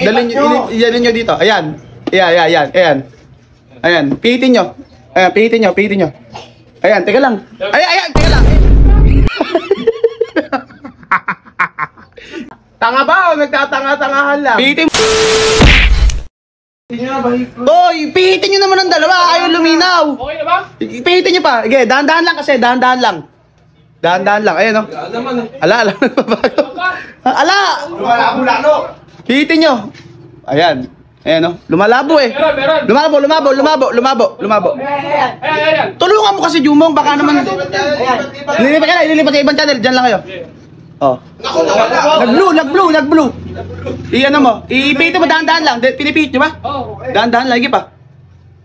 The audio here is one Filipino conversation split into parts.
Dalhin nyo dito. Ayan. Ayan. Ayan. Pihitin nyo. Ayan, pihitin nyo. Ayan, teka lang. Teka lang. Tanga ba o nagtatanga-tangahan lang? Pihitin mo. Boy, pihitin nyo naman ang dalawa. Ayaw luminaw. Okay na ba? Pihitin nyo pa. Okay, dahan-dahan lang kasi. Dahan-dahan lang. Ayan o. Ala. Ala! Lumala-bulano. Pihitin nyo. Ayan o. Lumalabo eh. Meron. Lumabo. Ayan. Tulungan mo kasi Jumong. Baka naman. Ililipat sa ibang channel. Diyan lang kayo. Oh. Nag-blue. Iyan mo. Ipihitin mo dahan-dahan lang. Pinipihit nyo ba? Oo. Dahan-dahan lagi pa.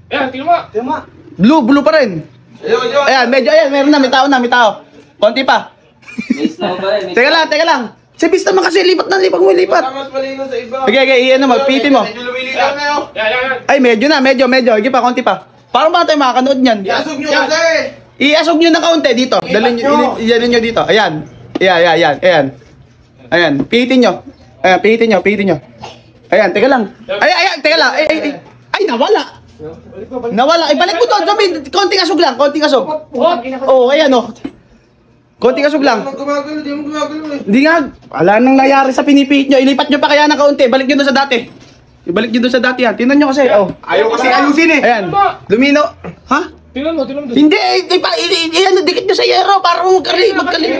Ayan, tingnan mo. Blue pa rin. Ayan, medyo, meron na, may tao. Konti pa. Teka lang. Sabis naman kasi, lipat mo. Mas malino sa iba. Okay, iyan mo, pihitin mo. Medyo lumilitaw na yun. Ayan. Ay, medyo. Sige pa, konti pa. Parang ba tayo makakanood niyan? Iasog nyo kasi. Iasog nyo ng kaunti dito. Dalhin nyo dito. Ayan. Ayan. Pihitin nyo. Ayan, teka lang. Ay, nawala. Ibalik mo to. Konting asog lang. Oh, ayan oh. Konting asog lang. Di mo gumagalo eh. Hindi nga. Wala nang nangyari sa pinipihit nyo. Ilipat nyo pa kaya ng kaunti. Balik nyo doon sa dati. Yan. Tingnan nyo kasi. Oh. Ayaw kasi ayusin eh. Ayan. Lumino. Ha? Tingnan mo. Hindi. Dikit nyo sa yero para magkali.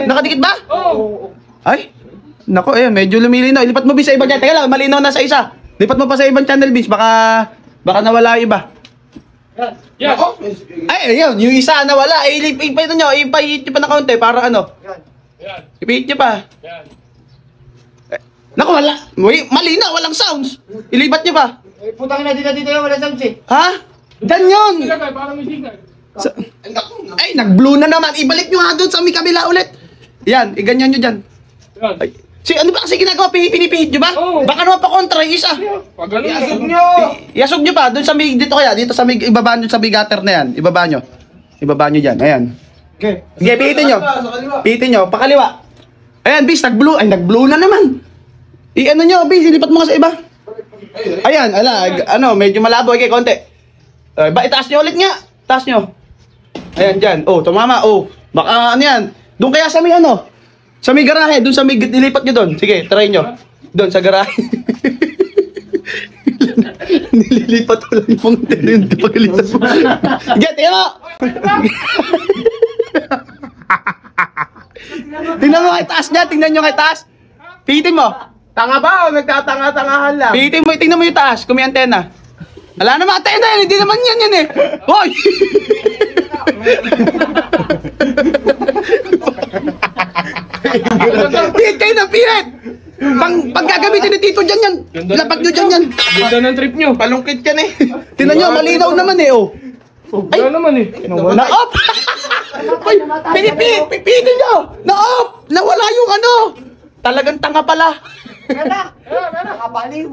Nakadikit ba? Oo. Ay. Nako, medyo lumilinaw. Ilipat mo bis sa ibang channel. Teka lang, malinaw na sa isa. Lipat mo pa sa ibang channel bis. Baka nawala yung iba. Yan. Ay, ayun. Yung isa nawala. Ipahit nyo pa ng kaunti para ano. Yan. Ipahit nyo pa. Yan. Nako, wala. Malinaw, walang sounds. Ilipat nyo pa. Putang ina dito yung wala sounds eh. Ha? Diyan yun. Signal, parang may signal. Ay, nag-blue na naman. Ibalik nyo nga doon sa may kabila ulit. Yan, iganyan nyo dyan. Yan. Ay, ano ba kasi ginagawa? Pinipihit nyo ba? Oo. Baka naman pa kontra yung isa. Pag ganun. Iasog nyo. Iasog nyo pa, doon sa may, dito sa may, ibaba nyo sa may gutter na yan. Ibaba nyo dyan, ayan. Okay. Sige, pihitin nyo. Sa kaliwa. Pihitin nyo, pakaliwa. Ayan, bis, nag-blue. Ay, nag-blue na naman. Ano nyo, bis, ilipat mo ka sa iba. Ayan, medyo malabo. Okay, konti. Itaas nyo ulit nga. Taas nyo. Ayan, dyan. Oh, tumama. Oh, baka ano yan. Doon kaya sa may sa may garahe, doon sa may, nilipat nyo doon. Sige, try nyo. Doon sa garahe. Nililipat ko lang yung yun. Pagalitan mo. Get, yun! Tingnan mo kay taas niya. Tingnan nyo kay taas. Pihitin mo. Tanga ba o nagtatanga-tangahan lang? Tingnan mo yung taas. Kung may antena. Wala naman antena yan. Hindi naman yan eh. Hoy! Pihit kayo ng pihit! Pag gagamitin ni Tito dyan yan. Lapat nyo dyan yan. Ganda ng trip nyo. Palungkit ka na eh. Tingnan nyo, malinaw naman eh. Oh. Wala naman eh. Na-off! Ay, pipitin nyo! Na-off! Nawala yung Talagang tanga pala. Nakabaliw.